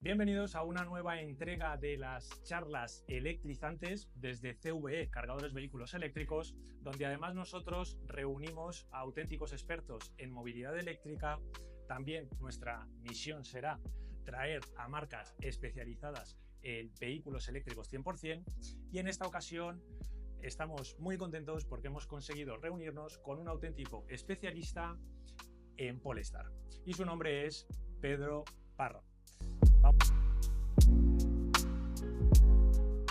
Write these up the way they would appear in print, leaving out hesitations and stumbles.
Bienvenidos a una nueva entrega de las charlas electrizantes desde CVE, Cargadores Vehículos Eléctricos, donde además nosotros reunimos a auténticos expertos en movilidad eléctrica. También nuestra misión será traer a marcas especializadas en vehículos eléctricos 100%, y en esta ocasión estamos muy contentos porque hemos conseguido reunirnos con un auténtico especialista en Polestar y su nombre es Pedro Parra.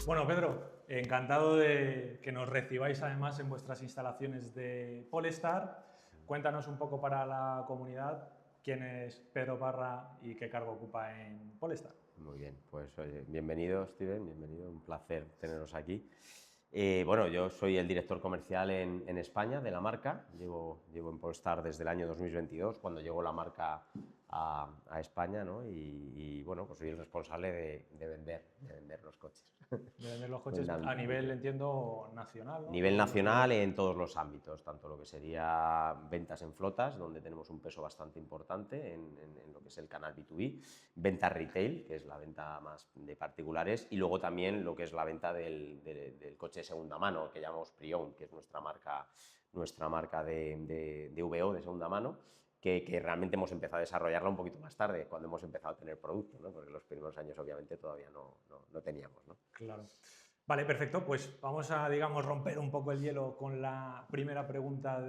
Bueno, Pedro, encantado de que nos recibáis además en vuestras instalaciones de Polestar. Cuéntanos un poco para la comunidad quién es Pedro Parra y qué cargo ocupa en Polestar. Muy bien, pues oye, bienvenido Steven, bienvenido, un placer teneros aquí. Bueno, yo soy el director comercial en España de la marca, llevo en Polestar desde el año 2022, cuando llegó la marca a España, ¿no? Y, bueno, pues soy el responsable de vender los coches. De vender los coches a nivel, Fundamentalmente. entiendo, nacional, ¿no? Nivel nacional en todos los ámbitos, tanto lo que sería ventas en flotas, donde tenemos un peso bastante importante en lo que es el canal B2B, venta retail, que es la venta más de particulares, y luego también lo que es la venta del coche de segunda mano, que llamamos Pre-Owned, que es nuestra marca de VO, de segunda mano, que realmente hemos empezado a desarrollarla un poquito más tarde, cuando hemos empezado a tener producto, ¿no? Porque los primeros años obviamente todavía no teníamos, ¿no? Claro. Vale, perfecto. Pues vamos a, digamos, romper un poco el hielo con la primera pregunta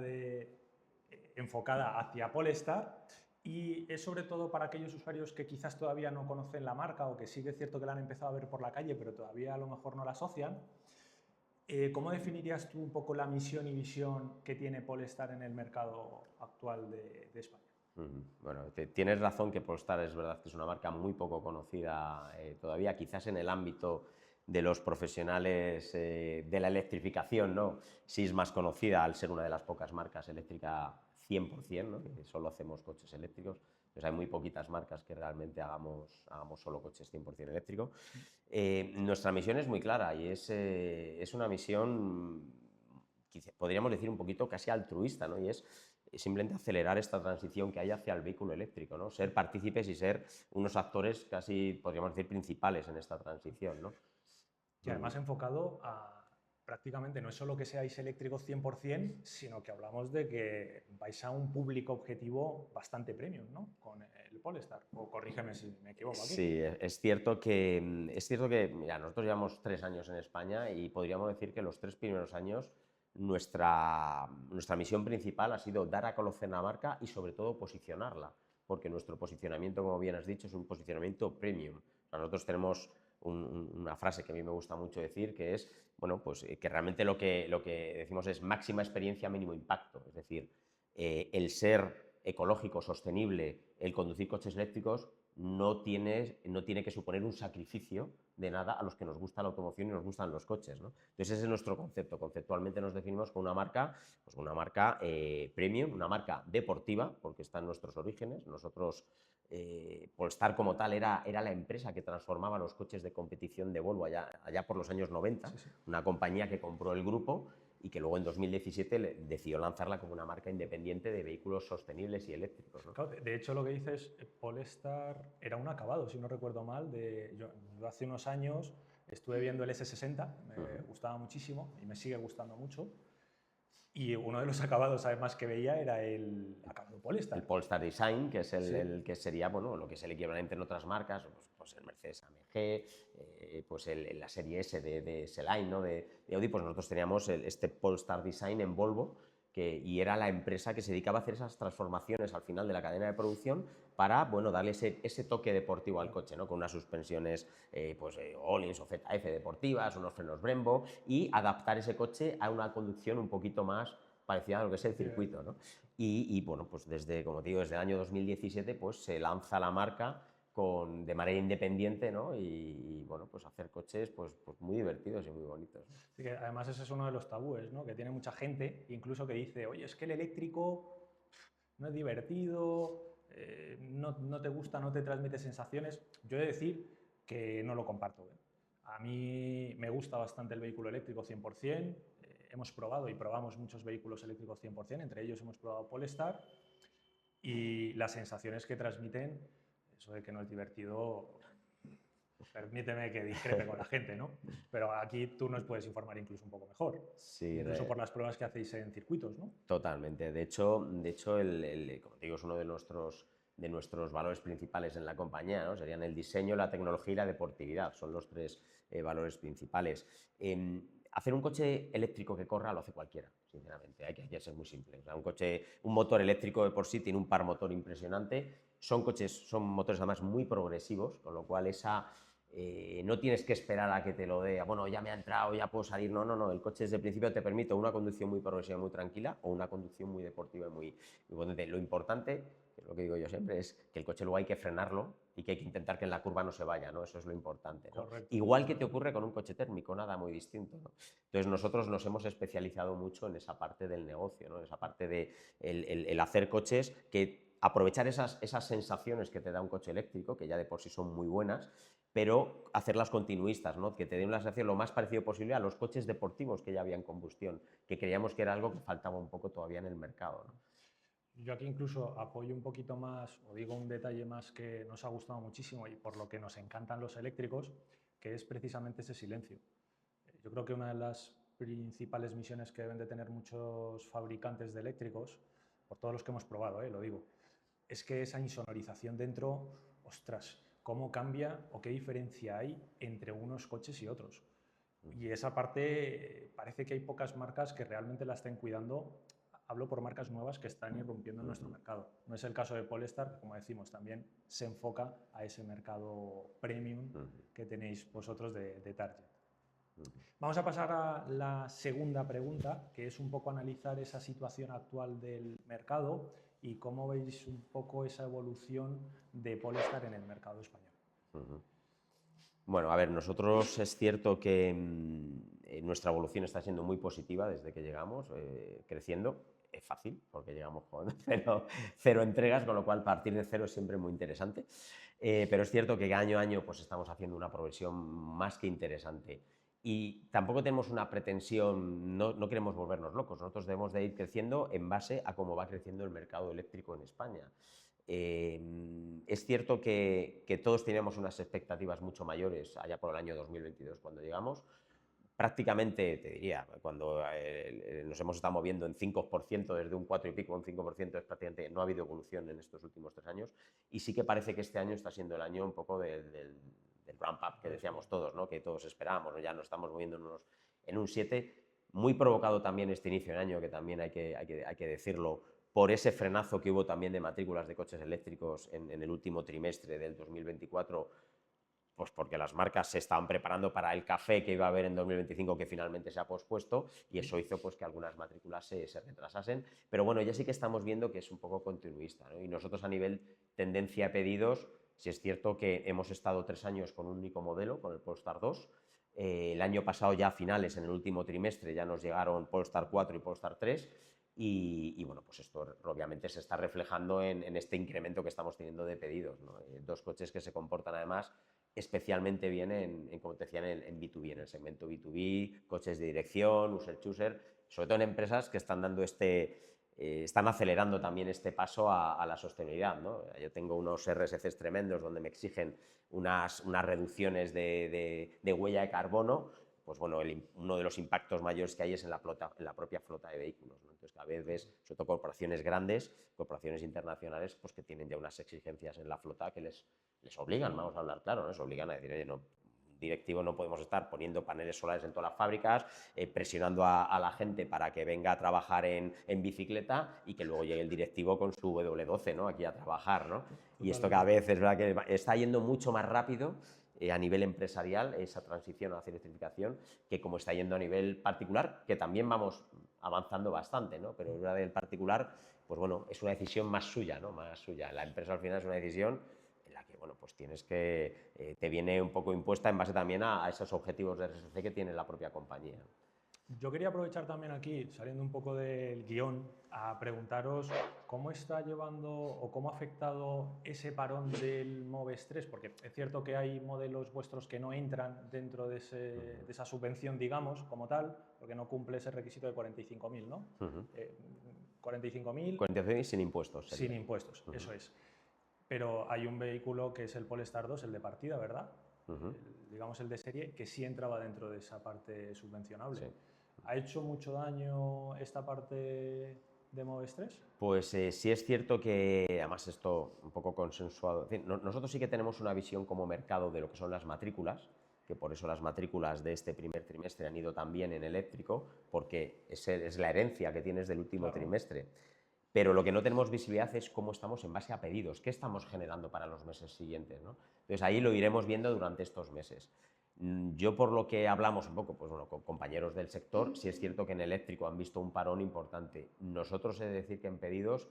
enfocada hacia Polestar. Y es sobre todo para aquellos usuarios que quizás todavía no conocen la marca o que sí que es cierto que la han empezado a ver por la calle, pero todavía a lo mejor no la asocian. ¿Cómo definirías tú un poco la misión y visión que tiene Polestar en el mercado actual de España? Bueno, tienes razón que Polestar es verdad que es una marca muy poco conocida todavía, quizás en el ámbito de los profesionales de la electrificación, ¿no? Sí es más conocida al ser una de las pocas marcas eléctrica 100%, ¿no? Que solo hacemos coches eléctricos. Pues hay muy poquitas marcas que realmente hagamos solo coches 100% eléctricos. Nuestra misión es muy clara y es una misión, podríamos decir, un poquito casi altruista, ¿no? Y es simplemente acelerar esta transición que hay hacia el vehículo eléctrico, ¿no? Ser partícipes y ser unos actores casi, podríamos decir, principales en esta transición, ¿no? Y además enfocado a prácticamente no es solo que seáis eléctricos 100%, sino que hablamos de que vais a un público objetivo bastante premium, ¿no? Con el Polestar. O corrígeme si me equivoco aquí. Sí, es cierto que mira, nosotros llevamos 3 años en España y podríamos decir que los 3 primeros años nuestra misión principal ha sido dar a conocer la marca y sobre todo posicionarla, porque nuestro posicionamiento, como bien has dicho, es un posicionamiento premium. O sea, nosotros tenemos una frase que a mí me gusta mucho decir, que es, bueno, pues que realmente lo que decimos es máxima experiencia, mínimo impacto. Es decir, el ser ecológico, sostenible, el conducir coches eléctricos no tiene que suponer un sacrificio de nada a los que nos gusta la automoción y nos gustan los coches, ¿no? Entonces ese es nuestro concepto. Conceptualmente nos definimos con una marca, pues una marca premium, una marca deportiva, porque está en nuestros orígenes. Nosotros, Polestar como tal, era la empresa que transformaba los coches de competición de Volvo allá por los años 90, Sí, sí. una compañía que compró el grupo y que luego en 2017 decidió lanzarla como una marca independiente de vehículos sostenibles y eléctricos, ¿no? Claro, de hecho, lo que dices, Polestar era un acabado, si no recuerdo mal. Yo hace unos años estuve viendo el S60, me gustaba muchísimo y me sigue gustando mucho. Y uno de los acabados, además, que veía era el acabado El Polestar. Polestar Design, que es Sí. el que sería, bueno, lo que es el equivalente en otras marcas, pues el Mercedes AMG, pues la serie S de S-Line, ¿no? de Audi, pues nosotros teníamos este Polestar Design en Volvo, y era la empresa que se dedicaba a hacer esas transformaciones al final de la cadena de producción para, bueno, darle ese toque deportivo al coche, ¿no? Con unas suspensiones Öhlins o ZF deportivas, unos frenos Brembo, y adaptar ese coche a una conducción un poquito más parecida a lo que es el circuito, ¿no? Y bueno, pues como te digo, desde el año 2017 pues se lanza la marca de manera independiente, ¿no? Y bueno, pues hacer coches pues muy divertidos y muy bonitos, ¿no? Así que además ese es uno de los tabúes, ¿no? Que tiene mucha gente, incluso que dice, oye, es que el eléctrico no es divertido, no te gusta, no te transmite sensaciones. Yo he de decir que no lo comparto, ¿eh? A mí me gusta bastante el vehículo eléctrico 100%. Hemos probado y probamos muchos vehículos eléctricos 100%, entre ellos hemos probado Polestar, y las sensaciones que transmiten, eso de que no es divertido, Permíteme que discrepe con la gente, ¿no? Pero aquí tú nos puedes informar incluso un poco mejor, Sí, incluso por las pruebas que hacéis en circuitos, ¿no? totalmente. De hecho como te digo, es uno de nuestros valores principales en la compañía, ¿no? Serían el diseño, la tecnología y la deportividad. Son los tres valores principales. Hacer un coche eléctrico que corra lo hace cualquiera, sinceramente. Hay que ser muy simple. O sea, un motor eléctrico de por sí tiene un par motor impresionante. Son motores además muy progresivos, con lo cual no tienes que esperar a que te lo dé, bueno, ya me ha entrado, ya puedo salir. No, no, no. El coche desde el principio te permite una conducción muy progresiva, muy tranquila, o una conducción muy deportiva y muy potente. Lo importante, que es lo que digo yo siempre, es que el coche luego hay que frenarlo y que hay que intentar que en la curva no se vaya, ¿no? Eso es lo importante, ¿no? Correcto. Igual que te ocurre con un coche térmico, nada muy distinto, ¿no? Entonces nosotros nos hemos especializado mucho en esa parte del negocio, ¿no? En esa parte de el hacer coches que aprovechar esas sensaciones que te da un coche eléctrico, que ya de por sí son muy buenas, pero hacerlas continuistas, ¿no? Que te den una sensación lo más parecido posible a los coches deportivos que ya había en combustión, que creíamos que era algo que faltaba un poco todavía en el mercado, ¿no? Yo aquí incluso apoyo un poquito más, o digo un detalle más que nos ha gustado muchísimo y por lo que nos encantan los eléctricos, que es precisamente ese silencio. Yo creo que una de las principales misiones que deben de tener muchos fabricantes de eléctricos, por todos los que hemos probado, lo digo, es que esa insonorización dentro, ostras, cómo cambia o qué diferencia hay entre unos coches y otros. Y esa parte parece que hay pocas marcas que realmente la estén cuidando. Hablo por marcas nuevas que están irrumpiendo en nuestro mercado. No es el caso de Polestar, que como decimos también se enfoca a ese mercado premium que tenéis vosotros de target. Vamos a pasar a la segunda pregunta, que es un poco analizar esa situación actual del mercado y cómo veis un poco esa evolución de Polestar en el mercado español. Bueno, a ver, nosotros es cierto que nuestra evolución está siendo muy positiva desde que llegamos, creciendo. Es fácil, porque llegamos con cero entregas, con lo cual partir de cero es siempre muy interesante. Pero es cierto que año a año pues, estamos haciendo una progresión más que interesante. Y tampoco tenemos una pretensión, no queremos volvernos locos. Nosotros debemos de ir creciendo en base a cómo va creciendo el mercado eléctrico en España. Es cierto que todos teníamos unas expectativas mucho mayores allá por el año 2022 cuando llegamos. Prácticamente, te diría, cuando nos hemos estado moviendo en 5%, desde un 4 y pico, un 5%, es prácticamente, no ha habido evolución en estos últimos 3 años. Y sí que parece que este año está siendo el año un poco del ramp-up que decíamos todos, ¿no? Que todos esperábamos, ¿no? Ya nos estamos moviendo en un 7, muy provocado también este inicio de año, que también hay que decirlo, por ese frenazo que hubo también de matrículas de coches eléctricos en el último trimestre del 2024, pues porque las marcas se estaban preparando para el café que iba a haber en 2025, que finalmente se ha pospuesto, y eso hizo pues, que algunas matrículas se retrasasen. Pero bueno, ya sí que estamos viendo que es un poco continuista, ¿no? Y nosotros a nivel tendencia de pedidos, sí es cierto que hemos estado 3 años con un único modelo, con el Polestar 2. El año pasado ya a finales, en el último trimestre, ya nos llegaron Polestar 4 y Polestar 3. Y bueno, pues esto obviamente se está reflejando en este incremento que estamos teniendo de pedidos, ¿no? Dos coches que se comportan además especialmente bien como te decía, en B2B, en el segmento B2B, coches de dirección, user-chooser, sobre todo en empresas que están dando están acelerando también este paso a la sostenibilidad, ¿no? Yo tengo unos RSCs tremendos donde me exigen unas reducciones de huella de carbono. Pues bueno, uno de los impactos mayores que hay es en la propia flota de vehículos, ¿no? Entonces cada vez ves, sobre todo corporaciones grandes, corporaciones internacionales, pues que tienen ya unas exigencias en la flota que les obligan, vamos a hablar claro, ¿no? Les obligan a decir, oye, no, directivo no podemos estar poniendo paneles solares en todas las fábricas, presionando a la gente para que venga a trabajar en bicicleta y que luego llegue el directivo con su W12, ¿no? Aquí a trabajar, ¿no? Y esto cada vez es verdad que está yendo mucho más rápido a nivel empresarial, esa transición hacia electrificación, que como está yendo a nivel particular, que también vamos avanzando bastante, ¿no? Pero es verdad que el particular, pues bueno, es una decisión más suya, ¿no? Más suya. La empresa al final es una decisión en la que, bueno, pues tienes que, te viene un poco impuesta en base también a esos objetivos de RSC que tiene la propia compañía. Yo quería aprovechar también aquí, saliendo un poco del guión, a preguntaros cómo está llevando o cómo ha afectado ese parón del MOVES 3, porque es cierto que hay modelos vuestros que no entran dentro de esa subvención, digamos, como tal, porque no cumple ese requisito de 45.000, ¿no? 45.000 45.000 sin impuestos. Sin impuestos, eso es. Pero hay un vehículo que es el Polestar 2, el de partida, ¿verdad? Ujú. digamos el de serie, que sí entraba dentro de esa parte subvencionable. Sí. ¿Ha hecho mucho daño esta parte de Moves 3? Pues sí es cierto que, además esto un poco consensuado, en fin, nosotros sí que tenemos una visión como mercado de lo que son las matrículas, que por eso las matrículas de este primer trimestre han ido también en eléctrico, porque es la herencia que tienes del último Claro. trimestre. Pero lo que no tenemos visibilidad es cómo estamos en base a pedidos, qué estamos generando para los meses siguientes, ¿no? Entonces ahí lo iremos viendo durante estos meses. Yo por lo que hablamos un poco, pues bueno, con compañeros del sector, sí es cierto que en eléctrico han visto un parón importante. Nosotros he de decir que en pedidos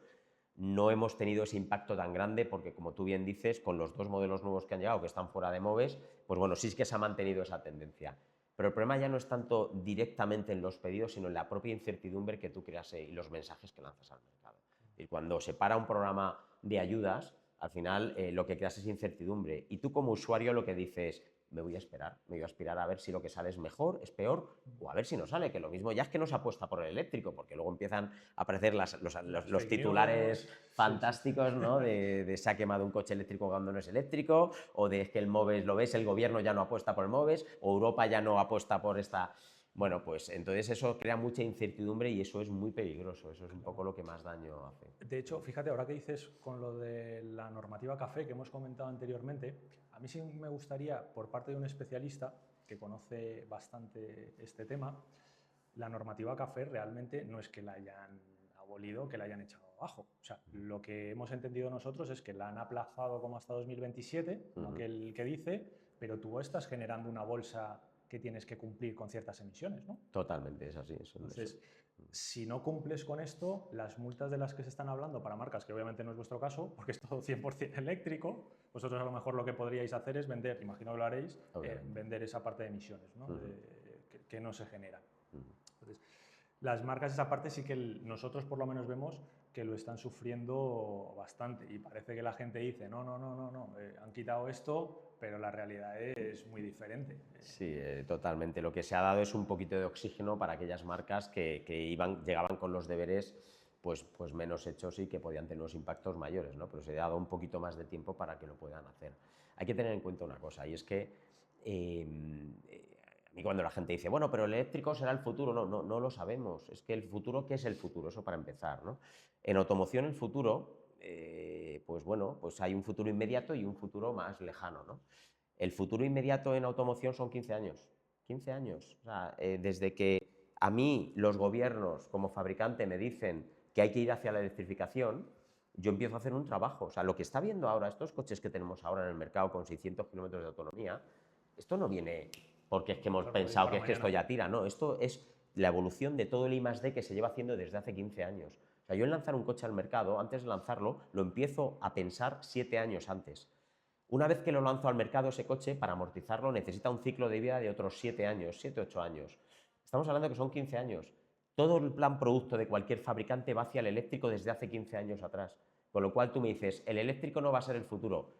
no hemos tenido ese impacto tan grande porque, como tú bien dices, con los dos modelos nuevos que han llegado, que están fuera de MOVES, pues bueno, sí es que se ha mantenido esa tendencia. Pero el problema ya no es tanto directamente en los pedidos, sino en la propia incertidumbre que tú creas y los mensajes que lanzas al mercado. Y cuando se para un programa de ayudas, al final lo que creas es incertidumbre. Y tú como usuario lo que dices, me voy a esperar a ver si lo que sale es mejor, es peor, o a ver si no sale, que lo mismo ya es que no se apuesta por el eléctrico, porque luego empiezan a aparecer los Fake titulares news. fantásticos, ¿no? De se ha quemado un coche eléctrico cuando no es eléctrico, o de que el MOVES, lo ves, el gobierno ya no apuesta por el MOVES, o Europa ya no apuesta por esta... Bueno, pues entonces eso crea mucha incertidumbre y eso es muy peligroso, eso es un poco lo que más daño hace. De hecho, fíjate, ahora que dices con lo de la normativa café que hemos comentado anteriormente, a mí sí me gustaría, por parte de un especialista que conoce bastante este tema, la normativa café realmente no es que la hayan abolido, que la hayan echado abajo. O sea, lo que hemos entendido nosotros es que la han aplazado como hasta 2027, no que el que dice, pero tú estás generando una bolsa que tienes que cumplir con ciertas emisiones, ¿no? Totalmente, es así. Entonces, si no cumples con esto, las multas de las que se están hablando para marcas, que obviamente no es vuestro caso, porque es todo 100% eléctrico, vosotros a lo mejor lo que podríais hacer es vender, imagino que lo haréis, vender esa parte de emisiones, ¿no? Que no se generan. Entonces, las marcas esa parte sí que nosotros por lo menos vemos que lo están sufriendo bastante y parece que la gente dice, no, han quitado esto, pero la realidad es muy diferente. Sí, totalmente. Lo que se ha dado es un poquito de oxígeno para aquellas marcas que llegaban con los deberes pues menos hechos y que podían tener unos impactos mayores, ¿no? Pero se ha dado un poquito más de tiempo para que lo puedan hacer. Hay que tener en cuenta una cosa, y es que a mí cuando la gente dice, bueno, pero el eléctrico será el futuro, no lo sabemos. Es que el futuro, ¿qué es el futuro? Eso para empezar, ¿no? En automoción el futuro, pues bueno, pues hay un futuro inmediato y un futuro más lejano, ¿no? El futuro inmediato en automoción son 15 años. 15 años. O sea, desde que a mí los gobiernos como fabricante me dicen que hay que ir hacia la electrificación, yo empiezo a hacer un trabajo. O sea, lo que está viendo ahora, estos coches que tenemos ahora en el mercado con 600 kilómetros de autonomía, esto no viene porque es que hemos pensado que es que esto ya tira, no, esto es la evolución de todo el I+D que se lleva haciendo desde hace 15 años. O sea, yo en lanzar un coche al mercado, antes de lanzarlo, lo empiezo a pensar 7 años antes. Una vez que lo lanzo al mercado, ese coche, para amortizarlo, necesita un ciclo de vida de otros 7 años, 7, 8 años. Estamos hablando que son 15 años. Todo el plan producto de cualquier fabricante va hacia el eléctrico desde hace 15 años atrás. Con lo cual tú me dices, el eléctrico no va a ser el futuro.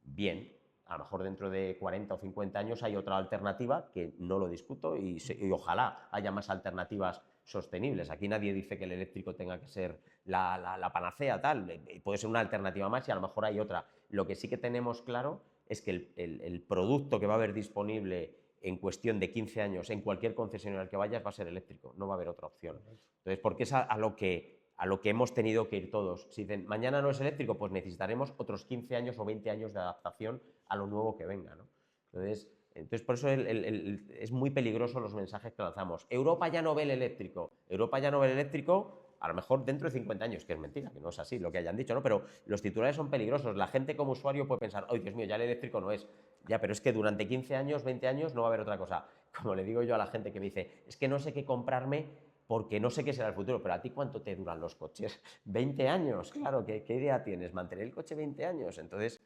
Bien, a lo mejor dentro de 40 o 50 años hay otra alternativa, que no lo discuto, y ojalá haya más alternativas sostenibles. Aquí nadie dice que el eléctrico tenga que ser la panacea, tal. Puede ser una alternativa más y a lo mejor hay otra. Lo que sí que tenemos claro es que el producto que va a haber disponible en cuestión de 15 años en cualquier concesionario al que vayas va a ser eléctrico, no va a haber otra opción. Entonces, porque es a lo que hemos tenido que ir todos. Si dicen, mañana no es eléctrico, pues necesitaremos otros 15 años o 20 años de adaptación a lo nuevo que venga, ¿no? Entonces, por eso es muy peligroso los mensajes que lanzamos. Europa ya no ve el eléctrico. Europa ya no ve el eléctrico, a lo mejor dentro de 50 años, que es mentira, que no es así lo que hayan dicho, ¿no? Pero los titulares son peligrosos. La gente como usuario puede pensar, ¡ay, Dios mío, ya el eléctrico no es! Ya, pero es que durante 15 años, 20 años no va a haber otra cosa. Como le digo yo a la gente que me dice, es que no sé qué comprarme porque no sé qué será el futuro, pero ¿a ti cuánto te duran los coches? 20 años, claro, ¿qué idea tienes? ¿Mantener el coche 20 años? Entonces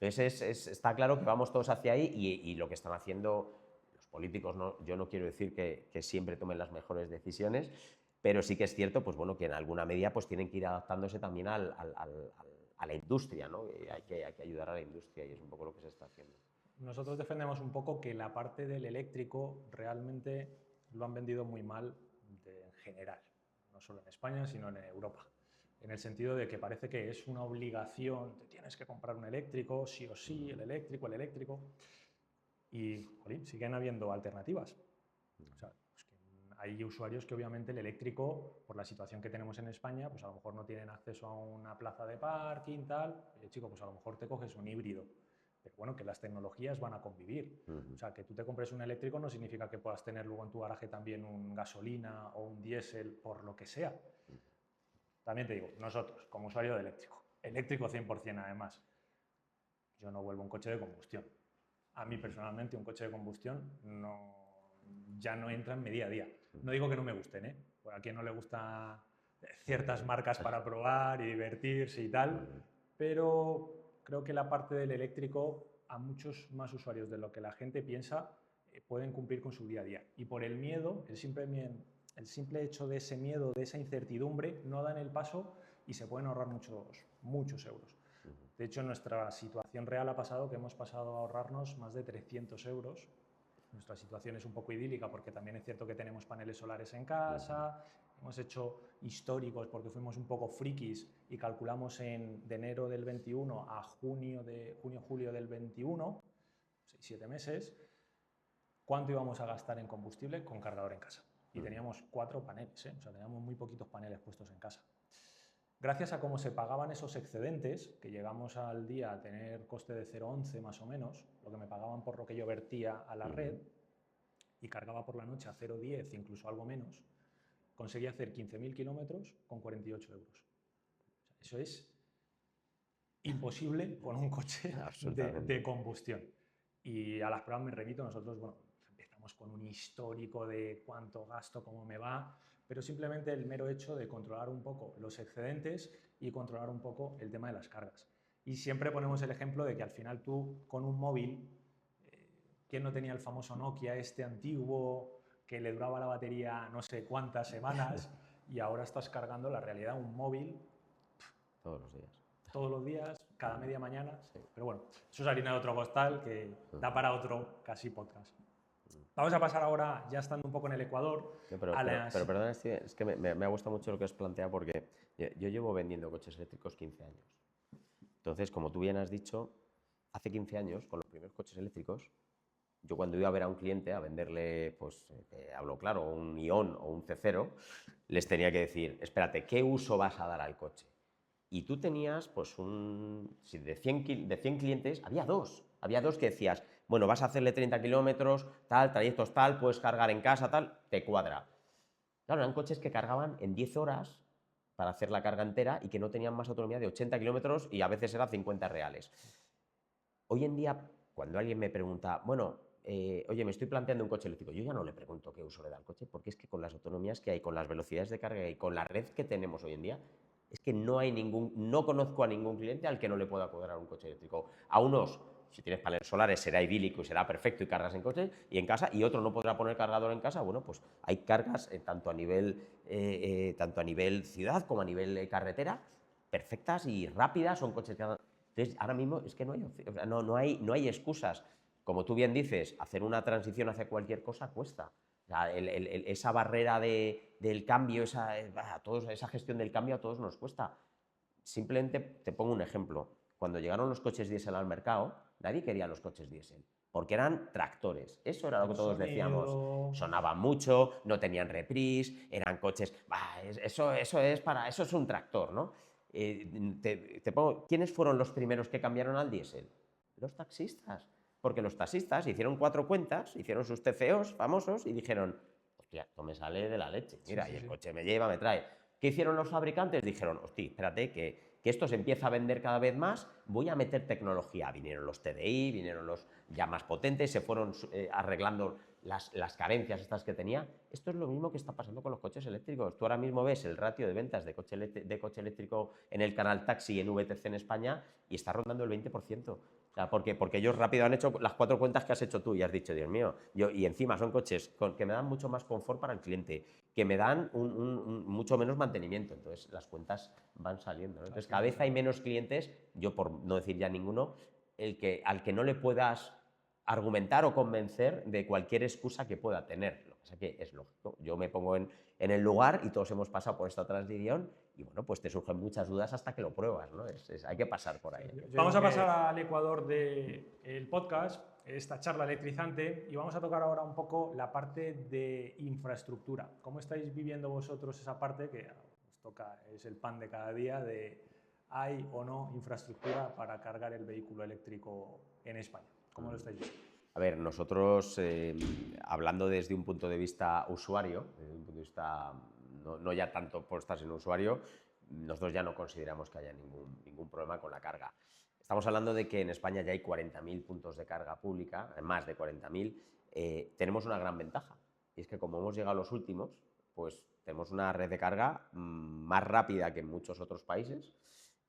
está claro que vamos todos hacia ahí y lo que están haciendo los políticos, no, yo no quiero decir que siempre tomen las mejores decisiones, pero sí que es cierto pues bueno, que en alguna medida pues tienen que ir adaptándose también a la industria, ¿no? Hay que ayudar a la industria y es un poco lo que se está haciendo. Nosotros defendemos un poco que la parte del eléctrico realmente lo han vendido muy mal en general, no solo en España, sino en Europa. En el sentido de que parece que es una obligación, te tienes que comprar un eléctrico, sí o sí, el eléctrico. Y, jolín, siguen habiendo alternativas. O sea, pues que hay usuarios que obviamente el eléctrico, por la situación que tenemos en España, pues a lo mejor no tienen acceso a una plaza de parking, tal. Chico, pues a lo mejor te coges un híbrido. Pero bueno, que las tecnologías van a convivir. O sea, que tú te compres un eléctrico no significa que puedas tener luego en tu garaje también un gasolina o un diésel, por lo que sea. También te digo, nosotros, como usuario de eléctrico 100% además, yo no vuelvo a un coche de combustión. A mí personalmente un coche de combustión ya no entra en mi día a día. No digo que no me gusten, ¿eh? Por a quien no le gustan ciertas marcas para probar y divertirse y tal, pero creo que la parte del eléctrico a muchos más usuarios de lo que la gente piensa pueden cumplir con su día a día. Y por el miedo, el simple hecho de ese miedo, de esa incertidumbre, no dan el paso y se pueden ahorrar muchos euros. De hecho, en nuestra situación real ha pasado que hemos pasado a ahorrarnos más de 300 euros. Nuestra situación es un poco idílica porque también es cierto que tenemos paneles solares en casa, hemos hecho históricos porque fuimos un poco frikis y calculamos de enero del 21 a junio-julio del 21, 6-7 meses, cuánto íbamos a gastar en combustible con cargador en casa. Y teníamos 4 paneles, o sea, teníamos muy poquitos paneles puestos en casa. Gracias a cómo se pagaban esos excedentes, que llegamos al día a tener coste de 0,11 más o menos, lo que me pagaban por lo que yo vertía a la red, y cargaba por la noche a 0,10, incluso algo menos, conseguí hacer 15.000 kilómetros con 48 euros. O sea, eso es imposible con un coche de combustión. Y a las pruebas me remito, nosotros, bueno, empezamos con un histórico de cuánto gasto, cómo me va, pero simplemente el mero hecho de controlar un poco los excedentes y controlar un poco el tema de las cargas. Y siempre ponemos el ejemplo de que al final tú con un móvil, ¿quién no tenía el famoso Nokia este antiguo que le duraba la batería no sé cuántas semanas y ahora estás cargando la realidad un móvil todos los días, cada media mañana? Sí. Pero bueno, eso es harina de otro costal que da para otro casi podcast. Vamos a pasar ahora, ya estando un poco en el Ecuador, pero perdona, es que me ha gustado mucho lo que has planteado porque yo llevo vendiendo coches eléctricos 15 años. Entonces, como tú bien has dicho, hace 15 años, con los primeros coches eléctricos, yo cuando iba a ver a un cliente a venderle, pues, hablo claro, un Ion o un C0, les tenía que decir, espérate, ¿qué uso vas a dar al coche? Y tú tenías, pues, de 100 clientes, había dos que decías, bueno, vas a hacerle 30 kilómetros, tal, trayectos tal, puedes cargar en casa, tal, te cuadra. Claro, eran coches que cargaban en 10 horas para hacer la carga entera y que no tenían más autonomía de 80 kilómetros y a veces era 50 reales. Hoy en día, cuando alguien me pregunta, bueno, oye, me estoy planteando un coche eléctrico, yo ya no le pregunto qué uso le da al coche, porque es que con las autonomías que hay, con las velocidades de carga y con la red que tenemos hoy en día, es que no conozco a ningún cliente al que no le pueda cuadrar un coche eléctrico. A unos, si tienes paneles solares, será idílico y será perfecto y cargas en coche y en casa, y otro no podrá poner cargador en casa. Bueno, pues hay cargas tanto a nivel ciudad como a nivel carretera, perfectas y rápidas, son coches que... Entonces, ahora mismo es que no hay excusas. Como tú bien dices, hacer una transición hacia cualquier cosa cuesta. O sea, esa barrera del cambio, esa gestión del cambio a todos nos cuesta. Simplemente te pongo un ejemplo. Cuando llegaron los coches diésel al mercado, nadie quería los coches diésel, porque eran tractores. Eso era lo que todos decíamos. Sonaban mucho, no tenían reprise, eran coches... eso es un tractor, ¿no? Te pongo, ¿quiénes fueron los primeros que cambiaron al diésel? Los taxistas. Porque los taxistas hicieron 4 cuentas, hicieron sus TCOs famosos y dijeron, hostia, esto me sale de la leche, mira, y el coche me lleva, me trae. ¿Qué hicieron los fabricantes? Dijeron, hostia, espérate, que esto se empieza a vender cada vez más, voy a meter tecnología. Vinieron los TDI, vinieron los ya más potentes, se fueron arreglando las carencias estas que tenía. Esto es lo mismo que está pasando con los coches eléctricos. Tú ahora mismo ves el ratio de ventas de coche eléctrico en el canal Taxi en VTC en España y está rondando el 20%. O sea, porque ellos rápido han hecho las 4 cuentas que has hecho tú y has dicho, Dios mío, y encima son coches que me dan mucho más confort para el cliente, que me dan mucho menos mantenimiento. Entonces, las cuentas van saliendo, ¿no? Entonces, cada vez hay menos clientes, yo por no decir ya ninguno, al que no le puedas argumentar o convencer de cualquier excusa que pueda tener. Lo que pasa es que es lógico. Yo me pongo en el lugar y todos hemos pasado por esta transición y bueno, pues te surgen muchas dudas hasta que lo pruebas, ¿no? Hay que pasar por ahí. Vamos a pasar al Ecuador del podcast. esta charla electrizante y vamos a tocar ahora un poco la parte de infraestructura. ¿Cómo estáis viviendo vosotros esa parte que os toca, es el pan de cada día, de hay o no infraestructura para cargar el vehículo eléctrico en España? ¿Cómo lo estáis viendo? A ver, nosotros, hablando desde un punto de vista usuario, desde un punto de vista no ya tanto por estar en usuario, nosotros ya no consideramos que haya ningún problema con la carga. Estamos hablando de que en España ya hay 40.000 puntos de carga pública, más de 40.000. Tenemos una gran ventaja, y es que como hemos llegado a los últimos, pues tenemos una red de carga más rápida que en muchos otros países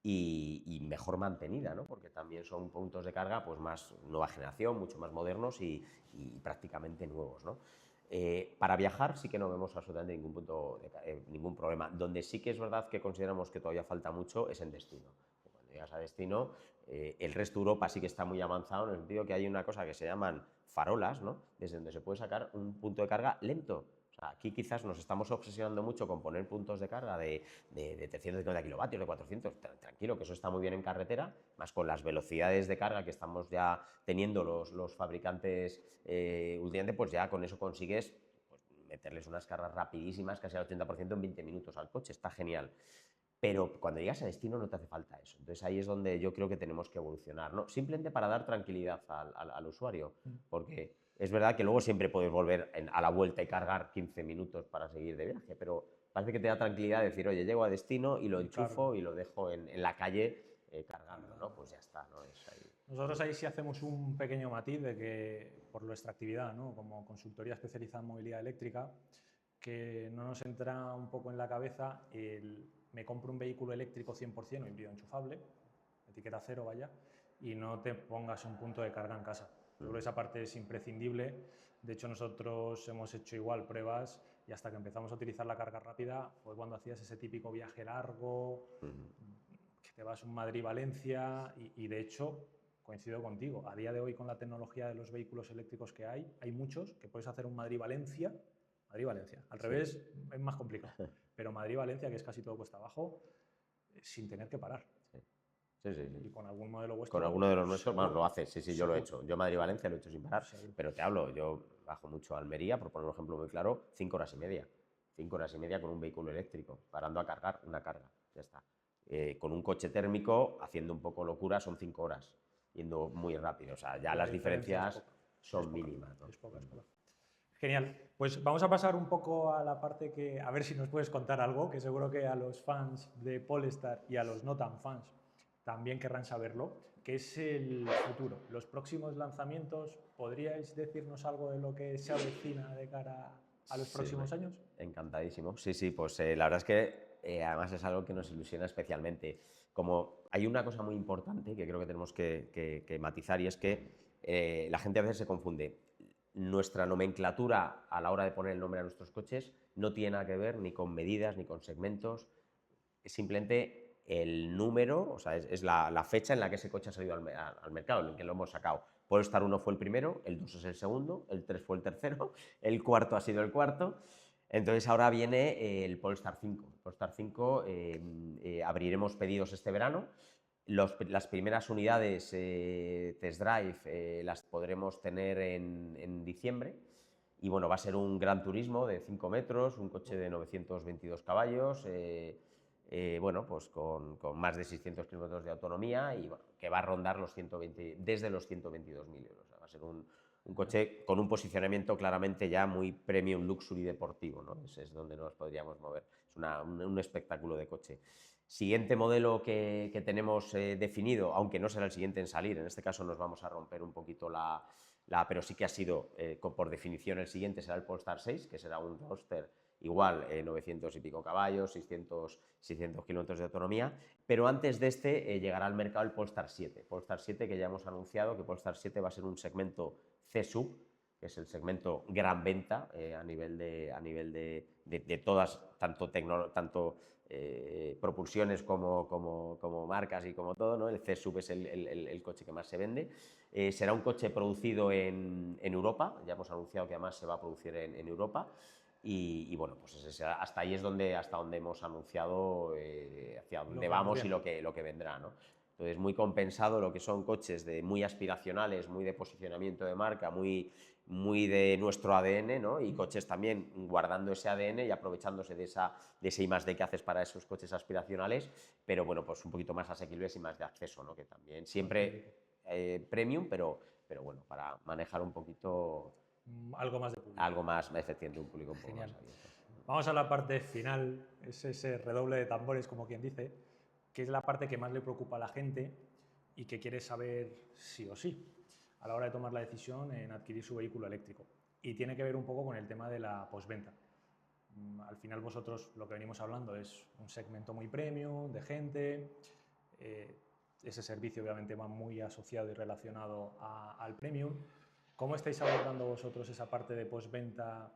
y mejor mantenida, ¿no? Porque también son puntos de carga pues más nueva generación, mucho más modernos y prácticamente nuevos, ¿no? Para viajar sí que no vemos absolutamente ningún problema. Donde sí que es verdad que consideramos que todavía falta mucho es en destino. Cuando llegas a destino, el resto de Europa sí que está muy avanzado en el sentido que hay una cosa que se llaman farolas, ¿no? Desde donde se puede sacar un punto de carga lento. O sea, aquí quizás nos estamos obsesionando mucho con poner puntos de carga de 350 kilovatios, de 400, tranquilo, que eso está muy bien en carretera, más con las velocidades de carga que estamos ya teniendo los fabricantes últimamente, pues ya con eso consigues pues, meterles unas cargas rapidísimas, casi al 80% en 20 minutos al coche, está genial. Pero cuando llegas a destino no te hace falta eso. Entonces ahí es donde yo creo que tenemos que evolucionar, ¿no? Simplemente para dar tranquilidad al usuario, porque es verdad que luego siempre puedes volver a la vuelta y cargar 15 minutos para seguir de viaje, pero parece que te da tranquilidad decir, oye, llego a destino y lo enchufo y lo dejo en la calle cargando, ¿no? Pues ya está, ¿no? Es ahí. Nosotros ahí sí hacemos un pequeño matiz de que, por nuestra actividad, ¿no? Como consultoría especializada en movilidad eléctrica, que no nos entra un poco en la cabeza el me compro un vehículo eléctrico 100% o híbrido enchufable, etiqueta cero, vaya, y no te pongas un punto de carga en casa. Yo creo que esa parte es imprescindible. De hecho, nosotros hemos hecho igual pruebas y hasta que empezamos a utilizar la carga rápida fue cuando hacías ese típico viaje largo, que te vas a un Madrid-Valencia y de hecho, coincido contigo, a día de hoy con la tecnología de los vehículos eléctricos que hay muchos que puedes hacer un Madrid-Valencia. Madrid-Valencia. Al revés es más complicado. Pero Madrid-Valencia, que es casi todo cuesta abajo, sin tener que parar. Sí. Y con algún modelo vuestro. Con alguno de los nuestros, bueno, lo haces, sí, yo lo he hecho. Yo Madrid-Valencia lo he hecho sin parar. Seguro. Pero te hablo, yo bajo mucho a Almería, por poner un ejemplo muy claro, 5 horas y media. 5 horas y media con un vehículo eléctrico, parando a cargar una carga. Ya está. Con un coche térmico, haciendo un poco locura, son 5 horas, yendo muy rápido. O sea, ya las diferencias son mínimas, ¿no? Es poca. Genial. Pues vamos a pasar un poco a la parte que, a ver si nos puedes contar algo, que seguro que a los fans de Polestar y a los no tan fans también querrán saberlo, que es el futuro. Los próximos lanzamientos, ¿podríais decirnos algo de lo que se avecina de cara a los próximos años? Encantadísimo. Sí, pues la verdad es que además es algo que nos ilusiona especialmente. Como hay una cosa muy importante que creo que tenemos que matizar y es que la gente a veces se confunde. Nuestra nomenclatura a la hora de poner el nombre a nuestros coches no tiene nada que ver ni con medidas ni con segmentos, es simplemente el número, o sea, es la fecha en la que ese coche ha salido al mercado, en el que lo hemos sacado. Polestar 1 fue el primero, el 2 es el segundo, el 3 fue el tercero, el cuarto ha sido el cuarto. Entonces ahora viene el Polestar 5. El Polestar 5 abriremos pedidos este verano. Las primeras unidades test drive las podremos tener en diciembre. Y bueno, va a ser un gran turismo de 5 metros, un coche de 922 caballos, bueno, pues con más de 600 kilómetros de autonomía y bueno, que va a rondar desde los 122.000 euros. O sea, va a ser un coche con un posicionamiento claramente ya muy premium luxury deportivo, ¿no? Ese es donde nos podríamos mover. Es un espectáculo de coche. Siguiente modelo que tenemos definido, aunque no será el siguiente en salir, en este caso nos vamos a romper un poquito pero sí que ha sido, por definición, el siguiente será el Polestar 6, que será un roadster igual, 900 y pico caballos, 600 kilómetros de autonomía, pero antes de este llegará al mercado el Polestar 7. Polestar 7 que ya hemos anunciado que Polestar 7 va a ser un segmento C-Sub, que es el segmento gran venta a nivel de todas, tanto propulsiones como marcas y como todo, ¿no? El C-Sub es el coche que más se vende. Será un coche producido en Europa, ya hemos anunciado que además se va a producir en Europa. Y bueno, pues hasta ahí es hasta donde hemos anunciado hacia dónde vamos y lo que vendrá, ¿no? Entonces, muy compensado lo que son coches muy aspiracionales, muy de posicionamiento de marca, muy de nuestro ADN, ¿no? Y coches también guardando ese ADN y aprovechándose de ese I+D que haces para esos coches aspiracionales, pero bueno, pues un poquito más asequibles y más de acceso, ¿no? Que también siempre premium, pero bueno, para manejar un poquito Algo más de público. algo más efectivamente, un público un poco Genial. más abierto. Vamos a la parte final, es ese redoble de tambores, como quien dice, que es la parte que más le preocupa a la gente y que quiere saber sí o sí a la hora de tomar la decisión en adquirir su vehículo eléctrico. Y tiene que ver un poco con el tema de la postventa. Al final vosotros lo que venimos hablando es un segmento muy premium, de gente, ese servicio obviamente va muy asociado y relacionado al premium. ¿Cómo estáis abordando vosotros esa parte de postventa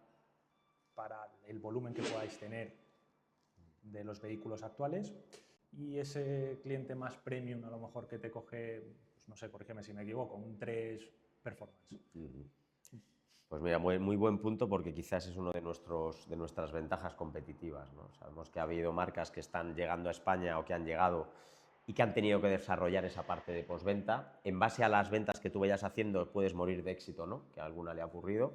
para el volumen que podáis tener de los vehículos actuales? Y ese cliente más premium, a lo mejor que te coge, pues no sé, corrígeme si me equivoco, un 3 Performance. Pues mira, muy buen punto, porque quizás es uno de nuestras ventajas competitivas, ¿no? Sabemos que ha habido marcas que están llegando a España o que han llegado y que han tenido que desarrollar esa parte de postventa. En base a las ventas que tú vayas haciendo puedes morir de éxito, ¿no? Que a alguna le ha ocurrido.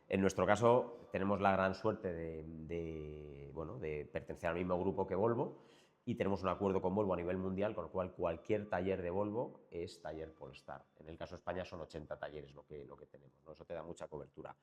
En nuestro caso tenemos la gran suerte de pertenecer al mismo grupo que Volvo, y tenemos un acuerdo con Volvo a nivel mundial, con lo cual cualquier taller de Volvo es taller Polestar. En el caso de España son 80 talleres lo que tenemos, ¿no? Eso te da mucha cobertura.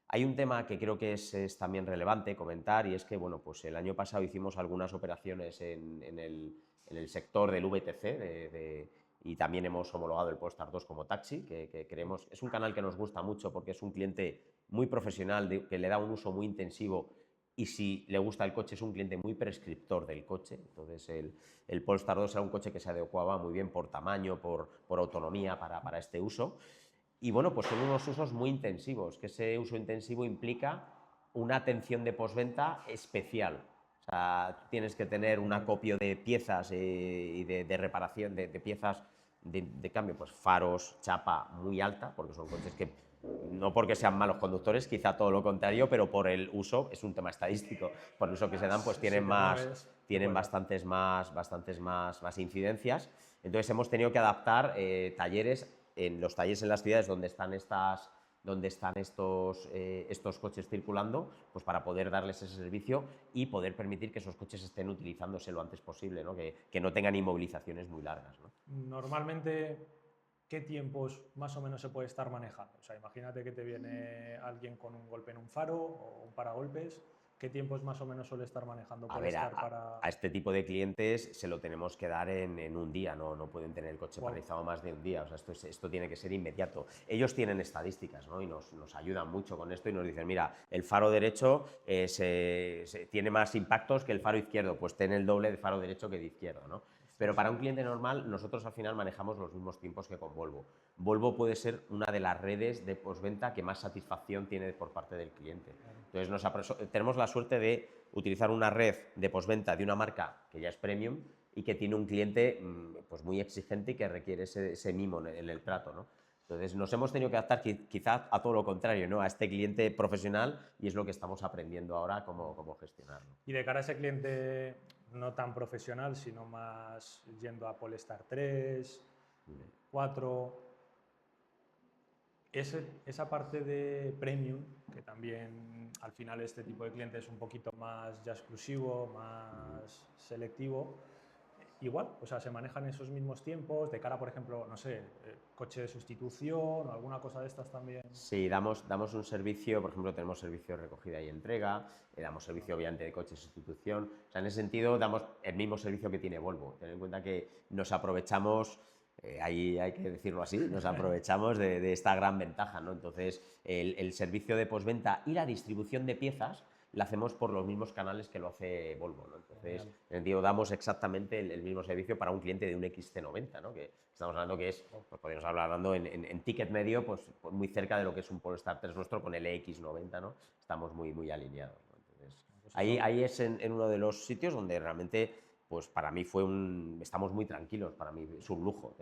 Hay un tema que creo que es también relevante comentar, y es que bueno, pues el año pasado hicimos algunas operaciones en el sector del VTC y también hemos homologado el Polestar 2 como taxi, que creemos, es un canal que nos gusta mucho porque es un cliente muy profesional, que le da un uso muy intensivo, y si le gusta el coche es un cliente muy prescriptor del coche. Entonces el Polestar 2 era un coche que se adecuaba muy bien por tamaño, por autonomía para este uso. Y bueno, pues son unos usos muy intensivos, que ese uso intensivo implica una atención de postventa especial. O sea, tienes que tener un acopio de piezas y de reparación de piezas de cambio, pues faros, chapa muy alta, porque son coches que, no porque sean malos conductores, quizá todo lo contrario, pero por el uso, es un tema estadístico, por el uso que se dan, pues tienen bastantes más incidencias. Entonces hemos tenido que adaptar talleres, en los talleres en las ciudades donde están estos coches circulando, pues para poder darles ese servicio y poder permitir que esos coches estén utilizándose lo antes posible, ¿no? Que no tengan inmovilizaciones muy largas, ¿no? Normalmente, ¿qué tiempos más o menos se puede estar manejando? O sea, imagínate que te viene alguien con un golpe en un faro o un paragolpes. ¿Qué tiempos más o menos suele estar manejando Polestar para...? A este tipo de clientes se lo tenemos que dar en un día, no pueden tener el coche paralizado más de un día. O sea, esto tiene que ser inmediato. Ellos tienen estadísticas, ¿no? Y nos ayudan mucho con esto y nos dicen, mira, el faro derecho tiene más impactos que el faro izquierdo, pues ten el doble de faro derecho que de izquierdo, ¿no? Pero para un cliente normal, nosotros al final manejamos los mismos tiempos que con Volvo. Volvo puede ser una de las redes de postventa que más satisfacción tiene por parte del cliente. Entonces tenemos la suerte de utilizar una red de postventa de una marca que ya es premium y que tiene un cliente pues muy exigente y que requiere ese mimo en el trato, ¿no? Entonces nos hemos tenido que adaptar quizás a todo lo contrario, ¿no? A este cliente profesional, y es lo que estamos aprendiendo ahora cómo gestionarlo. Y de cara a ese cliente no tan profesional, sino más yendo a Polestar 3, 4... Esa parte de premium, que también al final este tipo de cliente es un poquito más ya exclusivo, más selectivo, igual, o sea, se manejan esos mismos tiempos de cara, por ejemplo, no sé, coche de sustitución o alguna cosa de estas también. Sí, damos un servicio, por ejemplo, tenemos servicio de recogida y entrega, damos servicio obviamente de coche de sustitución. O sea, en ese sentido damos el mismo servicio que tiene Volvo. Ten en cuenta que nos aprovechamos, ahí hay que decirlo así, nos aprovechamos de esta gran ventaja, ¿no? Entonces, el servicio de postventa y la distribución de piezas la hacemos por los mismos canales que lo hace Volvo, ¿no? Entonces, en ese sentido, damos exactamente el mismo servicio para un cliente de un XC90, ¿no? Que estamos hablando que es, pues podríamos hablar hablando en ticket medio, pues muy cerca de lo que es un Polestar 3 nuestro con el EX90, ¿no? Estamos muy alineados, ¿no? Entonces, ahí es en uno de los sitios donde realmente, pues para mí estamos muy tranquilos, para mí es un lujo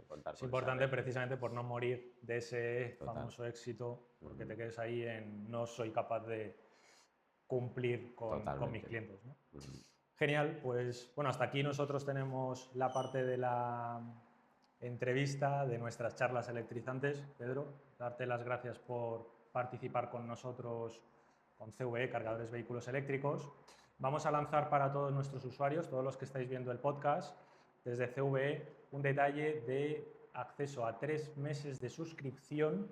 contar es con importante esa precisamente por no morir de ese famoso éxito, porque te quedes ahí en no soy capaz de cumplir con mis clientes, ¿no? Genial, pues bueno, hasta aquí nosotros tenemos la parte de la entrevista de nuestras charlas electrizantes. Pedro, darte las gracias por participar con nosotros con CVE, Cargadores Vehículos Eléctricos. Vamos a lanzar para todos nuestros usuarios, todos los que estáis viendo el podcast, desde CVE, un detalle de acceso a 3 meses de suscripción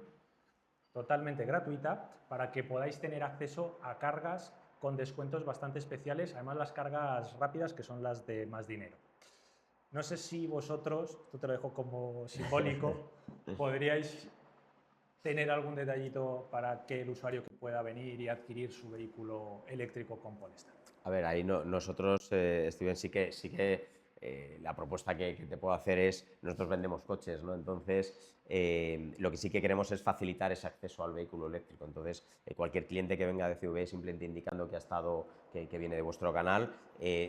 totalmente gratuita para que podáis tener acceso a cargas con descuentos bastante especiales, además las cargas rápidas que son las de más dinero. No sé si vosotros, esto te lo dejo como simbólico, podríais tener algún detallito para que el usuario que pueda venir y adquirir su vehículo eléctrico con Polestar. A ver, ahí nosotros, Steven, sí que la propuesta que te puedo hacer es, nosotros vendemos coches, ¿no? Entonces, lo que sí que queremos es facilitar ese acceso al vehículo eléctrico. Entonces, cualquier cliente que venga de CVE simplemente indicando que ha estado, que viene de vuestro canal,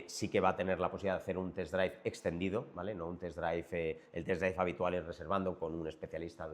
sí que va a tener la posibilidad de hacer un test drive extendido, ¿vale? No un test drive, el test drive habitual es reservando con un especialista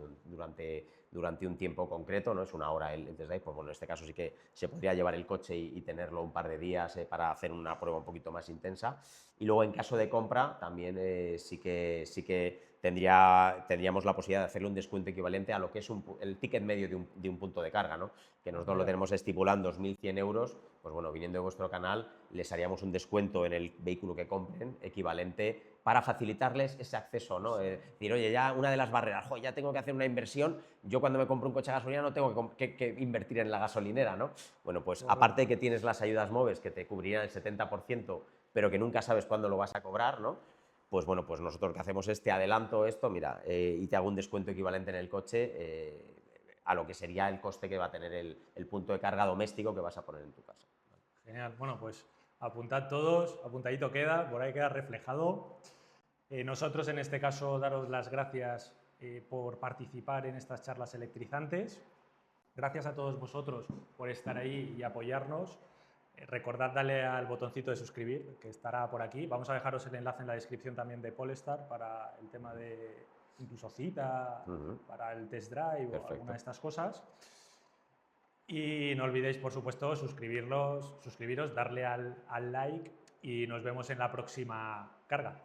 durante un tiempo concreto, ¿no? Es una hora el test drive, pues bueno, en este caso sí que se podría llevar el coche y tenerlo un par de días para hacer una prueba un poquito más intensa. Y luego en caso de compra también sí que tendríamos la posibilidad de hacerle un descuento equivalente a lo que es el ticket medio de un punto de carga, ¿no? Que nosotros lo tenemos estipulando 2.100 euros, pues bueno, viniendo de vuestro canal, les haríamos un descuento en el vehículo que compren equivalente para facilitarles ese acceso, ¿no? Decir, oye, ya una de las barreras, ya tengo que hacer una inversión, yo cuando me compro un coche a gasolina no tengo que invertir en la gasolinera, ¿no? Bueno, pues aparte de que tienes las ayudas MOVES que te cubrirían el 70%, pero que nunca sabes cuándo lo vas a cobrar, ¿no? Pues bueno, pues nosotros lo que hacemos es te adelanto esto, mira, y te hago un descuento equivalente en el coche a lo que sería el coste que va a tener el punto de carga doméstico que vas a poner en tu casa. Genial, bueno, pues apuntad todos, apuntadito queda, por ahí queda reflejado. Nosotros en este caso daros las gracias por participar en estas charlas electrizantes. Gracias a todos vosotros por estar ahí y apoyarnos. Recordad darle al botoncito de suscribir, que estará por aquí. Vamos a dejaros el enlace en la descripción también de Polestar para el tema de incluso cita, para el test drive. Perfecto. O alguna de estas cosas. Y no olvidéis, por supuesto, suscribiros, darle al like y nos vemos en la próxima carga.